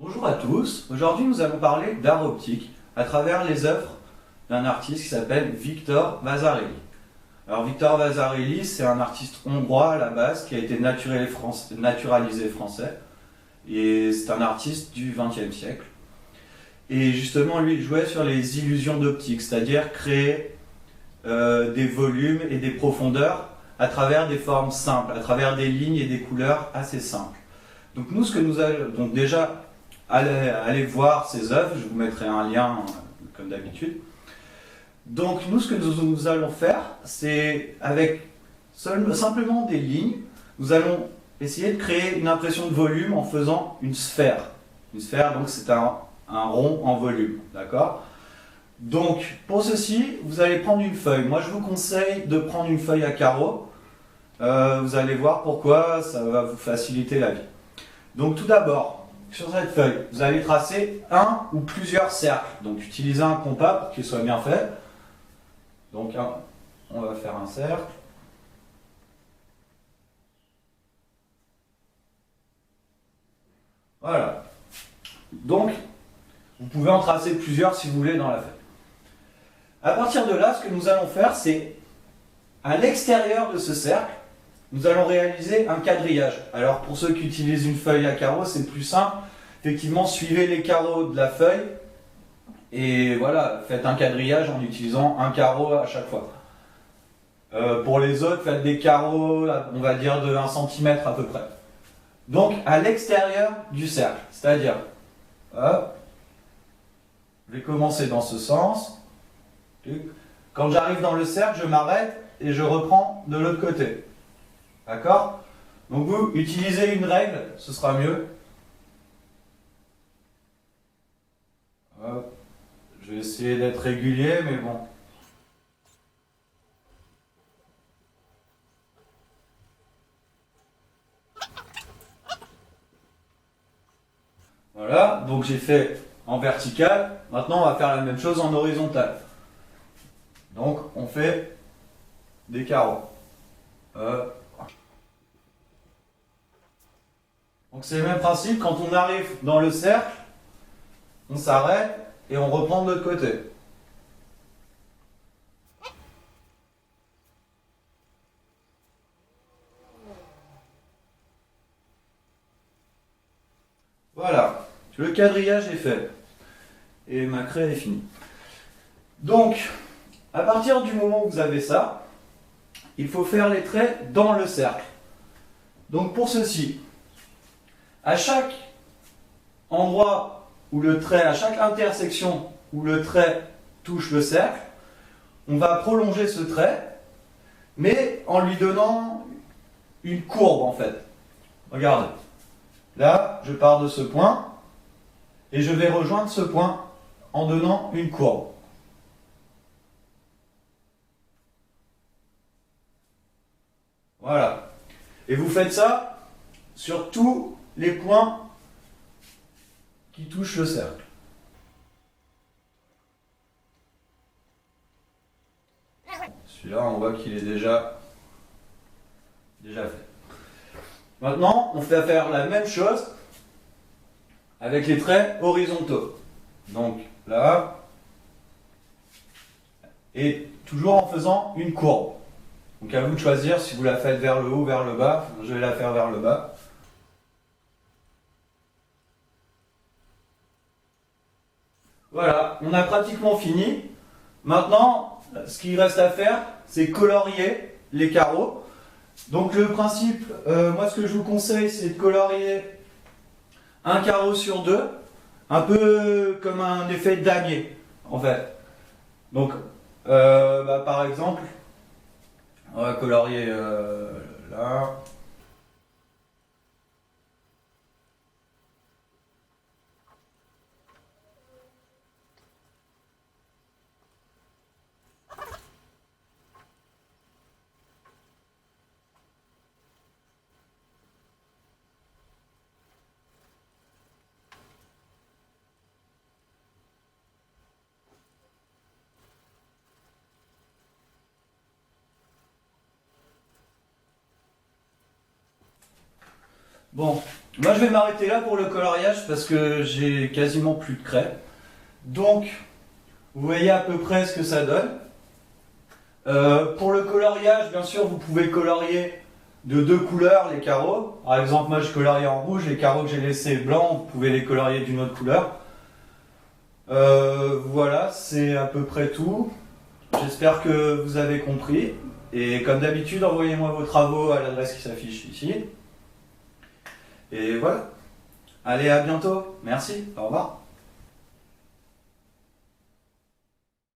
Bonjour à tous, aujourd'hui nous allons parler d'art optique à travers les œuvres d'un artiste qui s'appelle Victor Vasarely. Alors Victor Vasarely, c'est un artiste hongrois à la base qui a été naturalisé français et c'est un artiste du XXe siècle. Et justement lui il jouait sur les illusions d'optique, c'est-à-dire créer des volumes et des profondeurs à travers des formes simples, à travers des lignes et des couleurs assez simples. Donc nous ce que nous allons, donc déjà allez voir ces œuvres, je vous mettrai un lien comme d'habitude. Donc nous ce que nous allons faire, c'est avec simplement des lignes, nous allons essayer de créer une impression de volume en faisant une sphère. Une sphère, donc c'est un rond en volume, d'accord ? Donc pour ceci, vous allez prendre une feuille. Moi je vous conseille de prendre une feuille à carreaux. Vous allez voir pourquoi, ça va vous faciliter la vie. Donc tout d'abord, sur cette feuille, vous allez tracer un ou plusieurs cercles. Donc utilisez un compas pour qu'il soit bien fait. Donc on va faire un cercle. Voilà. Donc vous pouvez en tracer plusieurs si vous voulez dans la feuille. À partir de là, ce que nous allons faire, c'est à l'extérieur de ce cercle, nous allons réaliser un quadrillage. Alors pour ceux qui utilisent une feuille à carreaux, c'est plus simple. Effectivement, suivez les carreaux de la feuille et voilà, faites un quadrillage en utilisant un carreau à chaque fois. Pour les autres, faites des carreaux, on va dire de 1 cm à peu près. Donc à l'extérieur du cercle, c'est-à-dire, hop, je vais commencer dans ce sens. Quand j'arrive dans le cercle, je m'arrête et je reprends de l'autre côté. D'accord ? Donc vous utilisez une règle, ce sera mieux. Hop. Je vais essayer d'être régulier, mais bon. Voilà, donc j'ai fait en vertical. Maintenant, on va faire la même chose en horizontal. Donc, on fait des carreaux. Donc c'est le même principe, quand on arrive dans le cercle, on s'arrête et on reprend de l'autre côté. Voilà, le quadrillage est fait. Et ma craie est finie. Donc, à partir du moment où vous avez ça, il faut faire les traits dans le cercle. Donc pour ceci, à chaque endroit où le trait, à chaque intersection où le trait touche le cercle, on va prolonger ce trait, mais en lui donnant une courbe en fait. Regardez, là je pars de ce point, et je vais rejoindre ce point en donnant une courbe. Voilà. Et vous faites ça sur tous les points qui touchent le cercle. Celui-là, on voit qu'il est déjà fait. Maintenant, on fait faire la même chose avec les traits horizontaux. Donc là, et toujours en faisant une courbe. Donc à vous de choisir si vous la faites vers le haut ou vers le bas. Je vais la faire vers le bas. Voilà, on a pratiquement fini. Maintenant, ce qu'il reste à faire, c'est colorier les carreaux. Donc le principe, moi ce que je vous conseille, c'est de colorier un carreau sur deux, un peu comme un effet damier, en fait. Donc, par exemple, on va colorier là. Bon, Moi je vais m'arrêter là pour le coloriage parce que j'ai quasiment plus de craie. Donc vous voyez à peu près ce que ça donne. Pour le coloriage, bien sûr, vous pouvez colorier de deux couleurs les carreaux. Par exemple, moi je colorie en rouge, les carreaux que j'ai laissés blancs, vous pouvez les colorier d'une autre couleur. Voilà, c'est à peu près tout. J'espère que vous avez compris. Et comme d'habitude, envoyez-moi vos travaux à l'adresse qui s'affiche ici. Et voilà. Allez, à bientôt. Merci. Au revoir.